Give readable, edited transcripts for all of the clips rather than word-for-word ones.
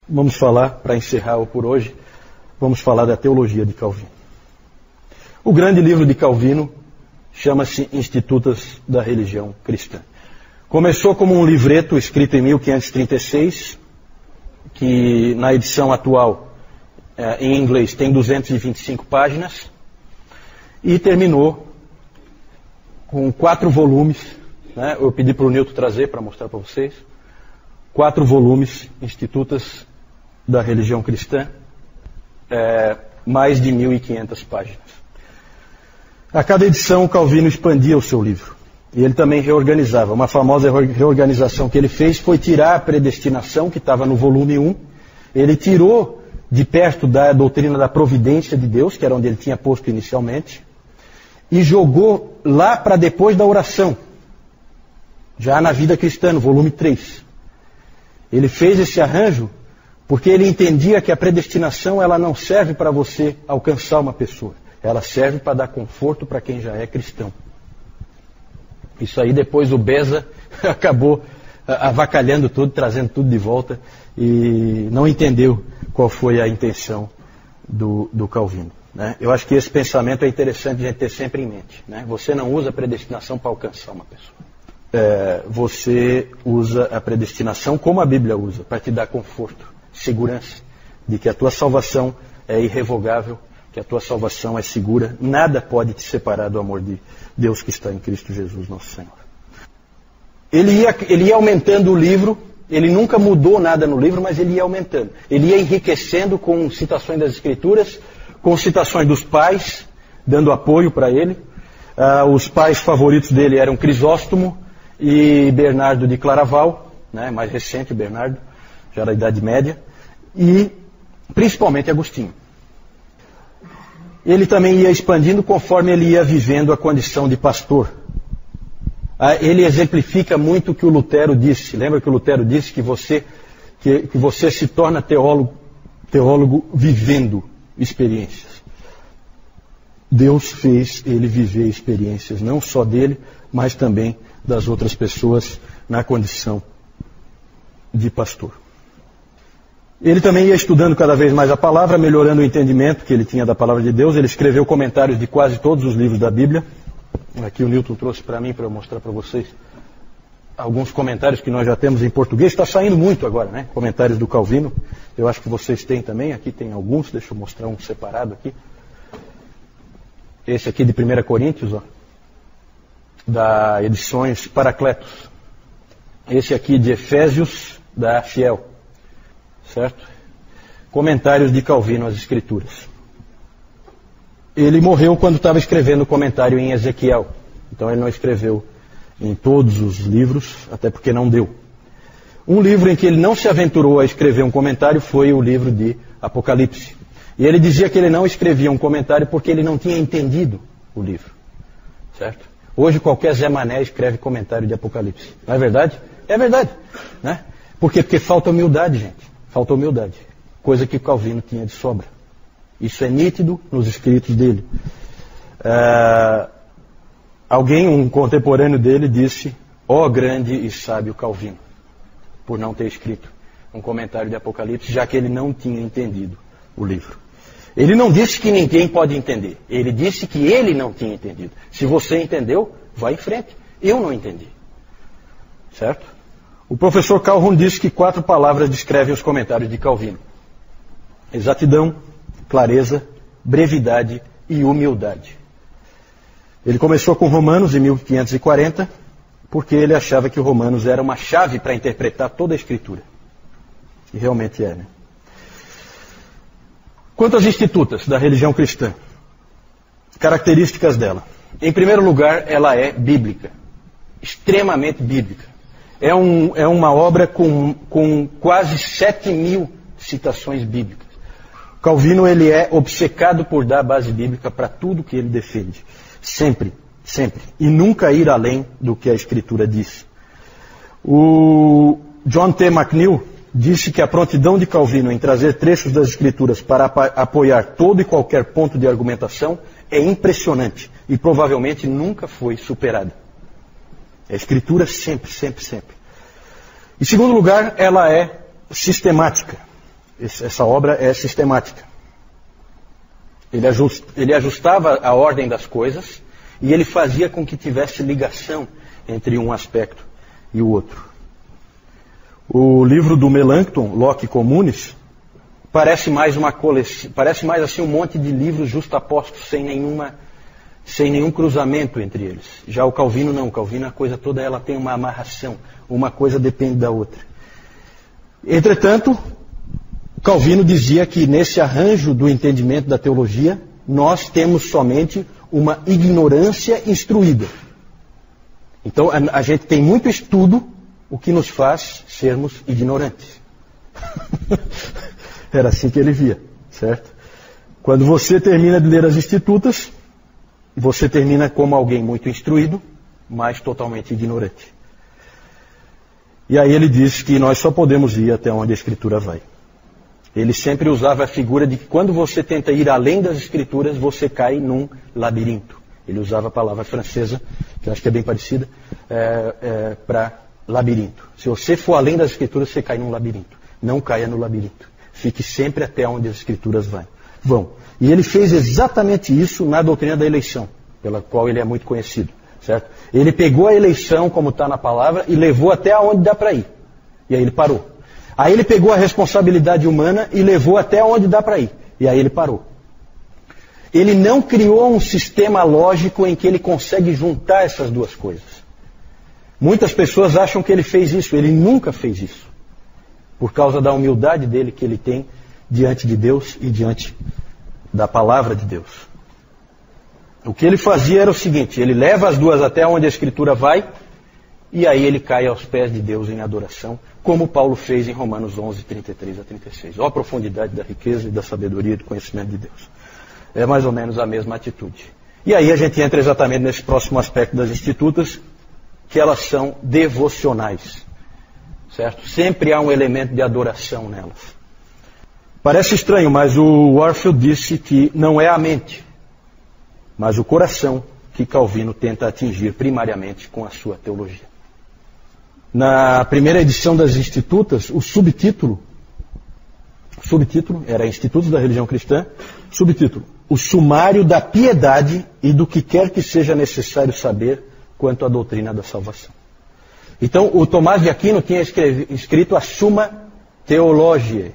Vamos falar, para encerrar por hoje, vamos falar da teologia de Calvino. O grande livro de Calvino chama-se Institutas da Religião Cristã. Começou como um livreto escrito em 1536, que na edição atual, em inglês, tem 225 páginas, e terminou com 4 volumes, né? Eu pedi para o Nilton trazer para mostrar para vocês. 4 volumes, Institutas da Religião Cristã, mais de 1.500 páginas. A cada edição, Calvino expandia o seu livro. E ele também reorganizava. Uma famosa reorganização que ele fez foi tirar a predestinação, que estava no volume 1. Ele tirou de perto da doutrina da providência de Deus, que era onde ele tinha posto inicialmente, e jogou lá para depois da oração, já na vida cristã, no volume 3. Ele fez esse arranjo porque ele entendia que a predestinação ela não serve para você alcançar uma pessoa. Ela serve para dar conforto para quem já é cristão. Isso aí depois o Beza acabou avacalhando tudo, trazendo tudo de volta e não entendeu qual foi a intenção do Calvino. Né? Eu acho que esse pensamento é interessante a gente ter sempre em mente. Né? Você não usa a predestinação para alcançar uma pessoa. Você usa a predestinação como a Bíblia usa, para te dar conforto, segurança de que a tua salvação é irrevogável, que a tua salvação é segura, nada pode te separar do amor de Deus que está em Cristo Jesus, nosso Senhor. Ele ia aumentando o livro, ele nunca mudou nada no livro, mas ele ia aumentando. Ele ia enriquecendo com citações das Escrituras, com citações dos pais, dando apoio para ele. Os pais favoritos dele eram Crisóstomo e Bernardo de Claraval, né, mais recente o Bernardo, já da Idade Média, e principalmente Agostinho. Ele também ia expandindo conforme ele ia vivendo a condição de pastor. Ele exemplifica muito o que o Lutero disse. Lembra que o Lutero disse que você se torna teólogo vivendo experiências. Deus fez ele viver experiências, não só dele, mas também das outras pessoas na condição de pastor. Ele também ia estudando cada vez mais a palavra, melhorando o entendimento que ele tinha da palavra de Deus. Ele escreveu comentários de quase todos os livros da Bíblia. Aqui o Nilton trouxe para mim, para eu mostrar para vocês alguns comentários que nós já temos em português. Está saindo muito agora, né? Comentários do Calvino. Eu acho que vocês têm também. Aqui tem alguns. Deixa eu mostrar um separado aqui. Esse aqui de 1 Coríntios, ó, da Edições Paracletos. Esse aqui de Efésios, da Fiel. Certo? Comentários de Calvino às Escrituras. Ele morreu quando estava escrevendo o comentário em Ezequiel. Então ele não escreveu em todos os livros, até porque não deu. Um livro em que ele não se aventurou a escrever um comentário foi o livro de Apocalipse. E ele dizia que ele não escrevia um comentário porque ele não tinha entendido o livro. Certo? Hoje qualquer Zé Mané escreve comentário de Apocalipse. Não é verdade? É verdade. Né? Por quê? Porque falta humildade, gente. Falta humildade. Coisa que Calvino tinha de sobra. Isso é nítido nos escritos dele. Um contemporâneo dele, disse: ó grande e sábio Calvino, por não ter escrito um comentário de Apocalipse, já que ele não tinha entendido o livro. Ele não disse que ninguém pode entender. Ele disse que ele não tinha entendido. Se você entendeu, vá em frente. Eu não entendi. Certo? O professor Calhoun disse que 4 palavras descrevem os comentários de Calvino: exatidão, clareza, brevidade e humildade. Ele começou com Romanos em 1540, porque ele achava que o Romanos era uma chave para interpretar toda a Escritura. E realmente é, né? Quanto às institutas da religião cristã, características dela. Em primeiro lugar, ela é bíblica, extremamente bíblica. É uma obra com quase 7.000 citações bíblicas. Calvino ele é obcecado por dar base bíblica para tudo que ele defende. Sempre, sempre. E nunca ir além do que a Escritura diz. O John T. McNeill disse que a prontidão de Calvino em trazer trechos das Escrituras para apoiar todo e qualquer ponto de argumentação é impressionante e provavelmente nunca foi superada. A Escritura sempre, sempre, sempre. Em segundo lugar, ela é sistemática. Essa obra é sistemática. Ele ajustava a ordem das coisas e ele fazia com que tivesse ligação entre um aspecto e o outro. O livro do Melanchthon, Locke Communis, parece mais uma coleção, parece mais assim um monte de livros justapostos sem nenhum cruzamento entre eles. Já o Calvino não, o Calvino a coisa toda ela tem uma amarração, uma coisa depende da outra. Entretanto, Calvino dizia que nesse arranjo do entendimento da teologia, nós temos somente uma ignorância instruída. Então a gente tem muito estudo, o que nos faz sermos ignorantes. Era assim que ele via, certo? Quando você termina de ler as Institutas, você termina como alguém muito instruído, mas totalmente ignorante. E aí ele diz que nós só podemos ir até onde a Escritura vai. Ele sempre usava a figura de que quando você tenta ir além das Escrituras, você cai num labirinto. Ele usava a palavra francesa, que eu acho que é bem parecida, para labirinto. Se você for além das Escrituras, você cai num labirinto. Não caia no labirinto. Fique sempre até onde as Escrituras vão. E ele fez exatamente isso na doutrina da eleição, pela qual ele é muito conhecido. Certo? Ele pegou a eleição, como está na palavra, e levou até onde dá para ir. E aí ele parou. Aí ele pegou a responsabilidade humana e levou até onde dá para ir. E aí ele parou. Ele não criou um sistema lógico em que ele consegue juntar essas duas coisas. Muitas pessoas acham que ele fez isso. Ele nunca fez isso. Por causa da humildade dele que ele tem diante de Deus e diante da palavra de Deus. O que ele fazia era o seguinte: ele leva as duas até onde a Escritura vai, e aí ele cai aos pés de Deus em adoração, como Paulo fez em Romanos 11, 33 a 36. Ó a profundidade da riqueza e da sabedoria e do conhecimento de Deus. É mais ou menos a mesma atitude. E aí a gente entra exatamente nesse próximo aspecto das Institutas, que elas são devocionais. Certo? Sempre há um elemento de adoração nelas. Parece estranho, mas o Warfield disse que não é a mente, mas o coração que Calvino tenta atingir primariamente com a sua teologia. Na primeira edição das Institutas, o subtítulo era Institutos da Religião Cristã, subtítulo: O sumário da piedade e do que quer que seja necessário saber quanto à doutrina da salvação. Então, o Tomás de Aquino tinha escrito a Summa Theologiae,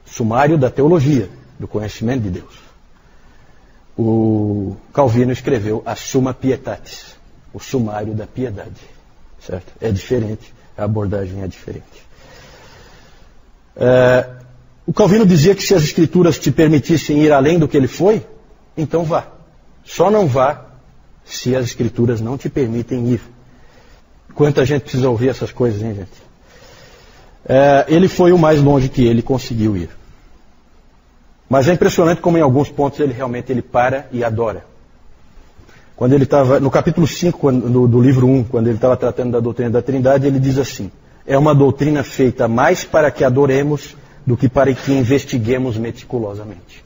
sumário da teologia, do conhecimento de Deus. O Calvino escreveu a Summa Pietatis, o sumário da piedade. Certo? É diferente, a abordagem é diferente. O Calvino dizia que se as Escrituras te permitissem ir além do que ele foi, então vá. Só não vá se as Escrituras não te permitem ir. Quanta gente precisa ouvir essas coisas, hein, gente? Ele foi o mais longe que ele conseguiu ir. Mas é impressionante como em alguns pontos ele realmente para e adora. Quando ele estava, no capítulo 5 do livro 1, quando ele estava tratando da doutrina da Trindade, ele diz assim: é uma doutrina feita mais para que adoremos do que para que investiguemos meticulosamente.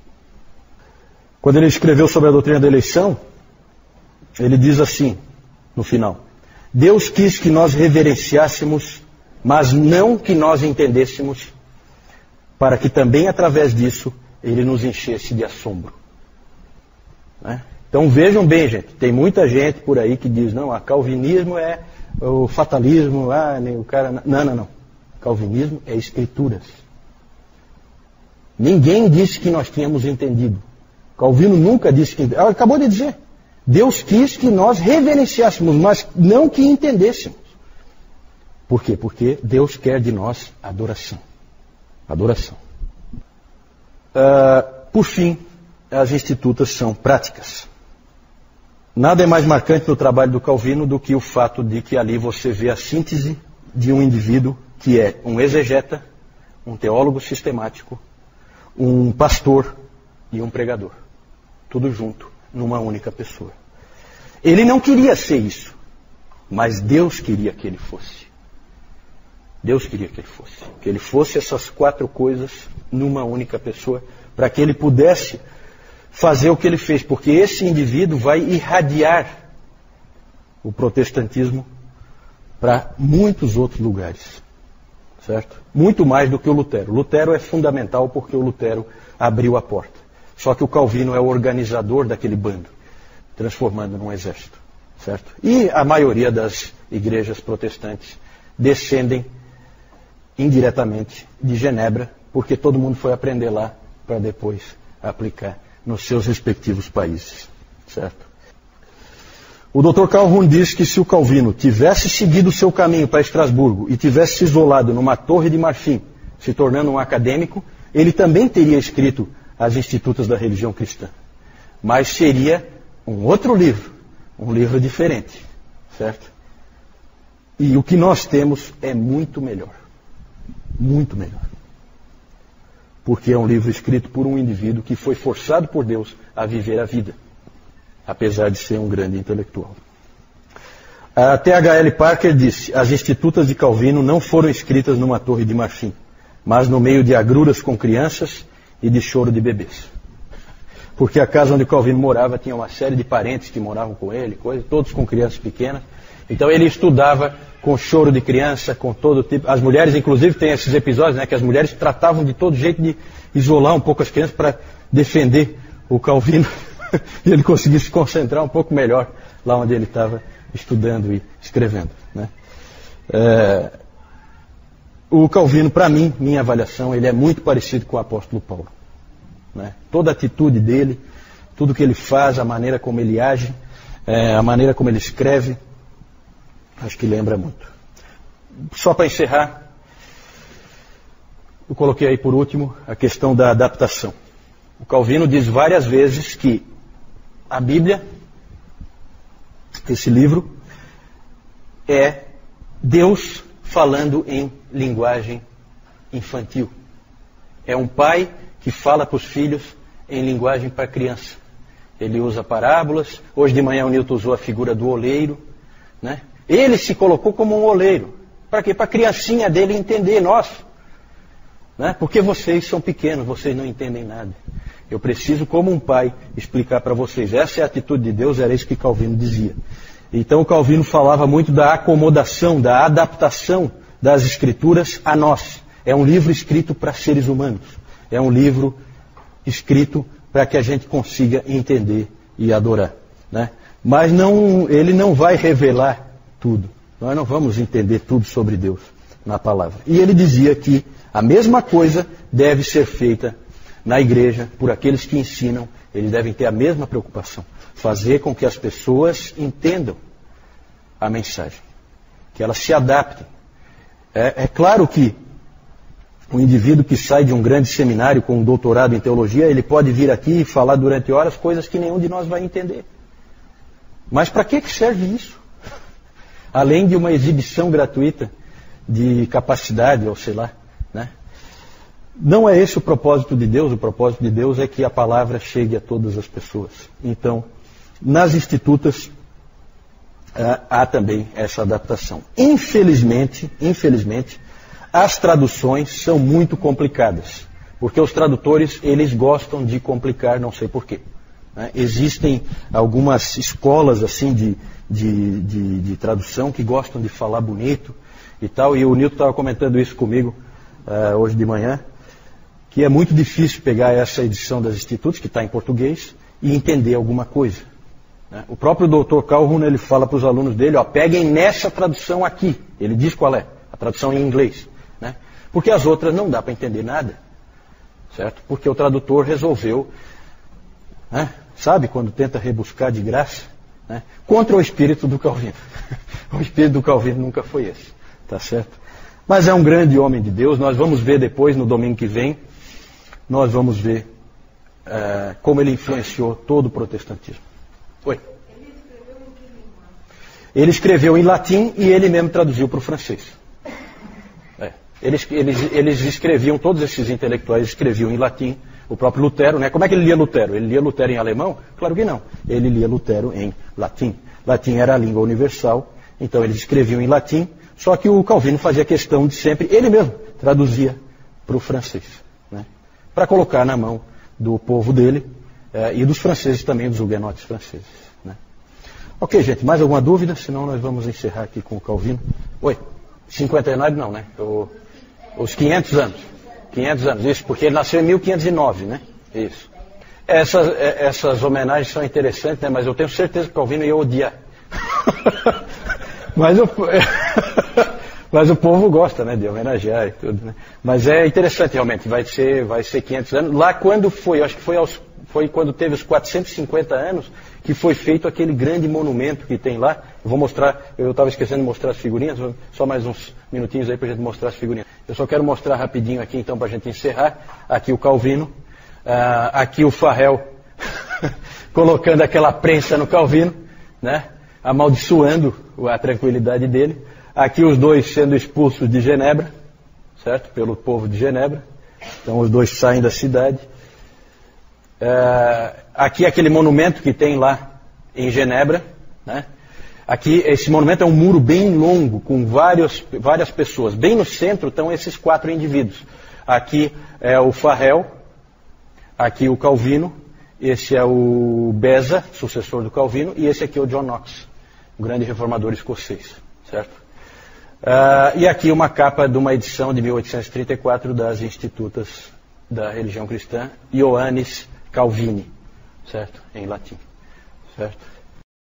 Quando ele escreveu sobre a doutrina da eleição, ele diz assim, no final: Deus quis que nós reverenciássemos, mas não que nós entendêssemos, para que também através disso ele nos enchesse de assombro. Né? Então vejam bem, gente, tem muita gente por aí que diz: não, calvinismo é o fatalismo, nem o cara... Não. Calvinismo é Escrituras. Ninguém disse que nós tínhamos entendido. Calvino nunca disse que... Ela acabou de dizer. Deus quis que nós reverenciássemos, mas não que entendêssemos. Por quê? Porque Deus quer de nós adoração. Adoração. Por fim, as Institutas são práticas. Nada é mais marcante no trabalho do Calvino do que o fato de que ali você vê a síntese de um indivíduo que é um exegeta, um teólogo sistemático, um pastor e um pregador. Tudo junto, numa única pessoa. Ele não queria ser isso, mas Deus queria que ele fosse. Deus queria que ele fosse. Que ele fosse essas quatro coisas numa única pessoa, para que ele pudesse fazer o que ele fez, porque esse indivíduo vai irradiar o protestantismo para muitos outros lugares. certo? Muito mais do que o Lutero. Lutero é fundamental porque o Lutero abriu a porta. Só que o Calvino é o organizador daquele bando, transformando num exército, certo? E a maioria das igrejas protestantes descendem indiretamente de Genebra, porque todo mundo foi aprender lá para depois aplicar nos seus respectivos países, certo? O Dr. Calhoun diz que se o Calvino tivesse seguido o seu caminho para Estrasburgo e tivesse se isolado numa torre de marfim, se tornando um acadêmico, ele também teria escrito as Institutas da Religião Cristã. Mas seria um outro livro, um livro diferente, certo? E o que nós temos é muito melhor. Muito melhor. Porque é um livro escrito por um indivíduo que foi forçado por Deus a viver a vida, apesar de ser um grande intelectual. A T.H.L. Parker disse: as Institutas de Calvino não foram escritas numa torre de marfim, mas no meio de agruras com crianças e de choro de bebês. Porque a casa onde Calvino morava tinha uma série de parentes que moravam com ele, todos com crianças pequenas. Então ele estudava com choro de criança, com todo tipo. As mulheres, inclusive, têm esses episódios, né, que as mulheres tratavam de todo jeito de isolar um pouco as crianças para defender o Calvino e ele conseguir se concentrar um pouco melhor lá onde ele estava estudando e escrevendo, né? O Calvino, para mim, minha avaliação, ele é muito parecido com o apóstolo Paulo, né? Toda a atitude dele, tudo que ele faz, a maneira como ele age, a maneira como ele escreve, acho que lembra muito. Só para encerrar, eu coloquei aí por último a questão da adaptação. O Calvino diz várias vezes que a Bíblia, esse livro, é Deus falando em linguagem infantil. É um pai que fala para os filhos em linguagem para criança. Ele usa parábolas. Hoje de manhã o Newton usou a figura do oleiro, né? Ele se colocou como um oleiro. Para quê? Para a criancinha dele entender, nós. Né? Porque vocês são pequenos, vocês não entendem nada. Eu preciso, como um pai, explicar para vocês. Essa é a atitude de Deus, era isso que Calvino dizia. Então o Calvino falava muito da acomodação, da adaptação das Escrituras a nós. É um livro escrito para seres humanos. É um livro escrito para que a gente consiga entender e adorar, né? Mas ele não vai revelar tudo. Nós não vamos entender tudo sobre Deus na palavra. E ele dizia que a mesma coisa deve ser feita na igreja por aqueles que ensinam. Eles devem ter a mesma preocupação. Fazer com que as pessoas entendam a mensagem. Que elas se adaptem. É claro que o indivíduo que sai de um grande seminário com um doutorado em teologia, ele pode vir aqui e falar durante horas coisas que nenhum de nós vai entender. Mas para que serve isso? Além de uma exibição gratuita de capacidade, ou sei lá, né? Não é esse o propósito de Deus. O propósito de Deus é que a palavra chegue a todas as pessoas. Então, nas Institutas, há também essa adaptação. Infelizmente, as traduções são muito complicadas. Porque os tradutores, eles gostam de complicar, não sei porquê. Né? Existem algumas escolas assim de tradução que gostam de falar bonito e tal. E o Newton estava comentando isso comigo hoje de manhã, que é muito difícil pegar essa edição das Institutos, que está em português, e entender alguma coisa. Né? O próprio Dr. Calhoun, ele fala para os alunos dele, peguem nessa tradução aqui. Ele diz qual é, a tradução em inglês. Né? Porque as outras não dá para entender nada. Certo? Porque o tradutor resolveu, né? Sabe, quando tenta rebuscar de graça, né? Contra o espírito do Calvino. O espírito do Calvino nunca foi esse. Tá certo? Mas é um grande homem de Deus. Nós vamos ver depois, no domingo que vem, nós vamos ver como ele influenciou todo o protestantismo. Oi? Ele escreveu em latim e ele mesmo traduziu para o francês. Eles escreviam, todos esses intelectuais escreviam em latim. O próprio Lutero, né? Como é que ele lia Lutero? Ele lia Lutero em alemão? Claro que não. Ele lia Lutero em latim. Latim era a língua universal, então eles escreviam em latim. Só que o Calvino fazia questão de sempre, ele mesmo traduzia para o francês, né? Para colocar na mão do povo dele e dos franceses também, dos huguenotes franceses, né? Ok, gente, mais alguma dúvida? Senão nós vamos encerrar aqui com o Calvino. Oi? 59 não, né? Os 500 anos. 500 anos, isso, porque ele nasceu em 1509, né? Isso. Essas homenagens são interessantes, né? Mas eu tenho certeza que Calvino ia odiar. Mas o povo gosta, né, de homenagear e tudo, né? Mas é interessante realmente, vai ser 500 anos. Lá quando foi, eu acho que foi quando teve os 450 anos que foi feito aquele grande monumento que tem lá. Eu vou mostrar, eu estava esquecendo de mostrar as figurinhas, só mais uns minutinhos aí para a gente mostrar as figurinhas. Eu só quero mostrar rapidinho aqui então para a gente encerrar. Aqui o Calvino, aqui o Farrell colocando aquela prensa no Calvino, né? Amaldiçoando a tranquilidade dele. Aqui os dois sendo expulsos de Genebra, certo? Pelo povo de Genebra. Então os dois saem da cidade. Aqui aquele monumento que tem lá em Genebra, né? Aqui esse monumento é um muro bem longo, com várias pessoas. Bem no centro estão esses 4 indivíduos. Aqui é o Farrell, aqui o Calvino, esse é o Beza, sucessor do Calvino, e esse aqui é o John Knox, um grande reformador escocês, certo? E aqui uma capa de uma edição de 1834 das Institutas da Religião Cristã, Ioannis Calvini, certo? Em latim, certo?